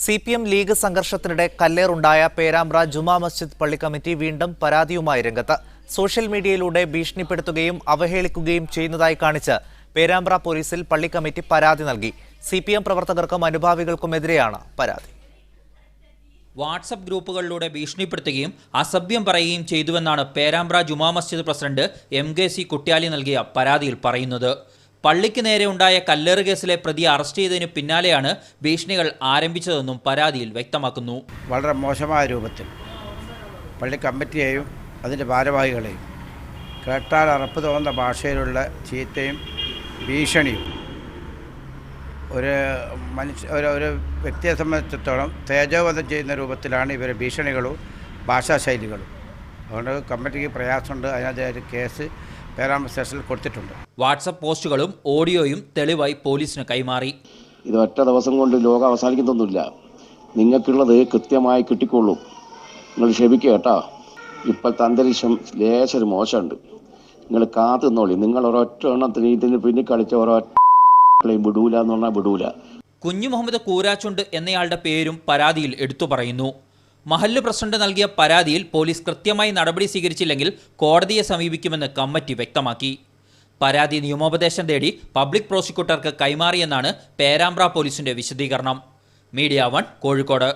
CPM league സംഘർഷത്തിനിടെ കല്ലേറുണ്ടായ Perambra Juma Masjid പള്ളി committee വീണ്ടും പരാതിയുമായി രംഗത്ത്. സോഷ്യൽ മീഡിയയിലൂടെ ഭീഷണിപ്പെടുത്തുകയും അവഹേളിക്കുകയും ചെയ്യുന്നതായി കാണിച്ച് പേരാമ്പ്ര പോലീസിൽ പള്ളി കമ്മിറ്റി പരാതി നൽകി. CPM പ്രവർത്തകർക്കും അനുഭാവികൾക്കുമെതിരെയാണ് പരാതി. വാട്സപ്പ് ഗ്രൂപ്പുകളിലൂടെ ഭീഷണിപ്പെടുത്തുകയും അസഭ്യം പറയുകയും ചെയ്തുവെന്നാണ് പേരാമ്പ്ര ജുമാ മസ്ജിദ് പ്രസിഡന്റ് MKC കുട്യാലി നൽകിയ പരാതിയിൽ പറയുന്നത്. പള്ളിക്ക് നേരെ ഉണ്ടായ കല്ലേറ് കേസിലെ പ്രതി അറസ്റ്റ് ചെയ്തതിന് പിന്നാലെയാണ് ഭീഷണികൾ ആരംഭിച്ചതെന്നും പരാതിയിൽ വ്യക്തമാക്കുന്നു. വളരെ മോശമായ രൂപത്തിൽ പള്ളി കമ്മിറ്റിയെയും അതിൻ്റെ ഭാരവാഹികളെയും കേട്ടാൽ അറപ്പ് തോന്നുന്ന ഭാഷയിലുള്ള ചീത്തയും ഭീഷണിയും ഒരു വ്യക്തിയെ സംബന്ധിച്ചിടത്തോളം തേജോവധം ചെയ്യുന്ന രൂപത്തിലാണ് ഇവരുടെ ഭീഷണികളും ഭാഷാശൈലികളും. അതുകൊണ്ട് കമ്മിറ്റിക്ക് പ്രയാസമുണ്ട്. അതിനകത്ത് കേസ് പേരാമ്പ്ര സ്റ്റേഷനിൽ കൊടുത്തിട്ടുണ്ട്. വാട്സപ്പ് പോസ്റ്റുകളും ഓഡിയോയും തെളിവായി പോലീസിന് കൈമാറി. ഇത് ഒറ്റ ദിവസം കൊണ്ട് ലോകം അവസാനിക്കുന്നൊന്നുമില്ല. നിങ്ങൾക്കുള്ളത് കൃത്യമായി കിട്ടിക്കൊള്ളും. നിങ്ങൾ ക്ഷമിക്കുക കേട്ടോ. ഇപ്പോഴത്തെ അന്തരീക്ഷം ലേശം മോശമുണ്ട്. നിങ്ങൾ കാത്തു നിന്നോളി. നിങ്ങൾ ഒരൊറ്റ എണ്ണത്തിന് ഇതിന് പിന്നിൽ കളിച്ച ഒരൊറ്റയും വിടൂല എന്ന് പറഞ്ഞാൽ വിടൂല. കുഞ്ഞു മുഹമ്മദ് കൂരാച്ചുണ്ട് എന്നയാളുടെ പേരും പരാതിയിൽ എടുത്തു പറയുന്നു. മഹല്ല് പ്രസിഡന്റ് നൽകിയ പരാതിയിൽ പോലീസ് കൃത്യമായി നടപടി സ്വീകരിച്ചില്ലെങ്കിൽ കോടതിയെ സമീപിക്കുമെന്ന് കമ്മിറ്റി വ്യക്തമാക്കി. പരാതി നിയമോപദേശം തേടി പബ്ലിക് പ്രോസിക്യൂട്ടർക്ക് കൈമാറിയെന്നാണ് പേരാമ്പ്ര പോലീസിന്റെ വിശദീകരണം. മീഡിയ 1 കോഴിക്കോട്.